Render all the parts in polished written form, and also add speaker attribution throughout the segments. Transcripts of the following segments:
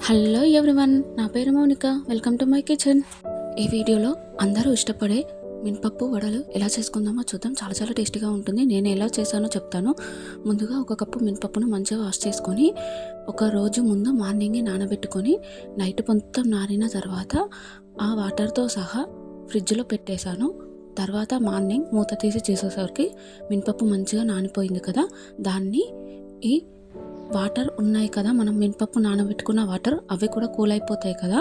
Speaker 1: Hello everyone, నా పేరు Mounika. Welcome to my kitchen. ఈ వీడియోలో అందరూ ఇష్టపడే మినపప్పు వడలు ఎలా చేసుకుందామో చూద్దాం. చాలా టేస్టీగా ఉంటుంది. నేను ఎలా చేశానో చెప్తాను. ముందుగా ఒక కప్పు మినపప్పును మంచిగా వాష్ చేసుకొని ఒక రోజు ముందు మార్నింగే నానబెట్టుకొని నైట్ మొత్తం నానిన తర్వాత ఆ వాటర్తో సహా ఫ్రిడ్జ్లో పెట్టేశాను. తర్వాత మార్నింగ్ మూత తీసి చేసేసరికి మినపప్పు మంచిగా నానిపోయింది కదా. దాన్ని ఈ వాటర్ ఉన్నాయి కదా, మనం మినపప్పు నానబెట్టుకున్న వాటర్ అవి కూడా కూల్ అయిపోతాయి కదా,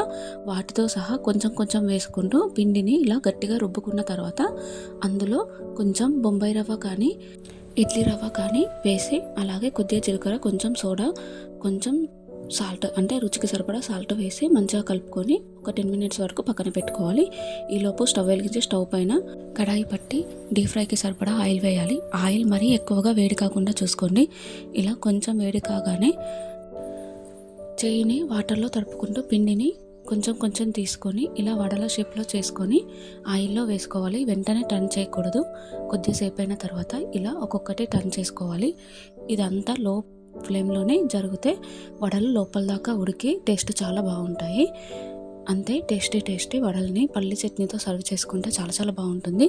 Speaker 1: వాటితో సహా కొంచెం వేసుకుంటూ పిండిని ఇలా గట్టిగా రుబ్బుకున్న తర్వాత అందులో కొంచెం బొంబాయి రవ్వ కానీ ఇడ్లీ రవ్వ కానీ వేసి, అలాగే కొద్దిగా జీలకర్ర, కొంచెం సోడా, కొంచెం సాల్ట్ అంటే రుచికి సరిపడా సాల్ట్ వేసి మంచిగా కలుపుకొని ఒక 10 మినిట్స్ వరకు పక్కన పెట్టుకోవాలి. ఈలోపు స్టవ్ వెలిగించి స్టవ్ పైన కడాయి పట్టి డీప్ ఫ్రైకి సరిపడా ఆయిల్ వేయాలి. ఆయిల్ మరీ ఎక్కువగా వేడి కాకుండా చూసుకోండి. ఇలా కొంచెం వేడి కాగానే చేయిని వాటర్లో తడుపుకుంటూ పిండిని కొంచెం తీసుకొని ఇలా వడల షేప్లో చేసుకొని ఆయిల్లో వేసుకోవాలి. వెంటనే టర్న్ చేయకూడదు. కొద్దిసేపు అయిన తర్వాత ఇలా ఒక్కొక్కటి టర్న్ చేసుకోవాలి. ఇదంతా లో ఫ్లేమ్లోనే జరిగితే వడలు లోపల దాకా ఉడికి టేస్ట్ చాలా బాగుంటాయి. అంతే, టేస్టీ వడల్ని పల్లి చట్నీతో సర్వ్ చేసుకుంటే చాలా బాగుంటుంది.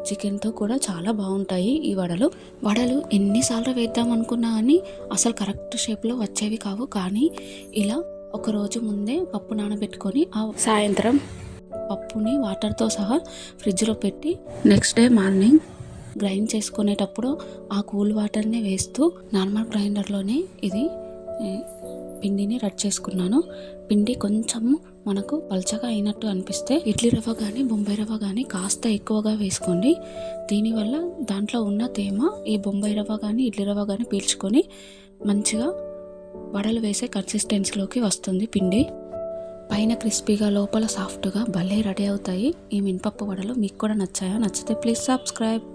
Speaker 1: చికెన్తో కూడా చాలా బాగుంటాయి ఈ వడలు ఎన్నిసార్లు వేద్దాం అనుకున్నా కానీ అసలు కరెక్ట్ షేప్లో వచ్చేవి కావు. కానీ ఇలా ఒక రోజు ముందే పప్పు నానబెట్టుకొని ఆ సాయంత్రం పప్పుని వాటర్తో సహా ఫ్రిడ్జ్లో పెట్టి నెక్స్ట్ డే మార్నింగ్ గ్రైండ్ చేసుకునేటప్పుడు ఆ కూల్ వాటర్ని వేస్తూ నార్మల్ గ్రైండర్లోనే ఇది పిండిని రెడీ చేసుకున్నాను. పిండి కొంచెం మనకు పల్చగా అయినట్టు అనిపిస్తే ఇడ్లీ రవ్వ కానీ బొంబాయి రవ్వ కానీ కాస్త ఎక్కువగా వేసుకోండి. దీనివల్ల దాంట్లో ఉన్న తేమ ఈ బొంబాయి రవ్వ కానీ ఇడ్లీ రవ్వ కానీ పీల్చుకొని మంచిగా వడలు వేసే కన్సిస్టెన్సీలోకి వస్తుంది. పిండి పైన క్రిస్పీగా లోపల సాఫ్ట్గా భలే రెడీ అవుతాయి ఈ మినపప్పు వడలు. మీకు కూడా నచ్చాయా? నచ్చితే ప్లీజ్ సబ్స్క్రైబ్.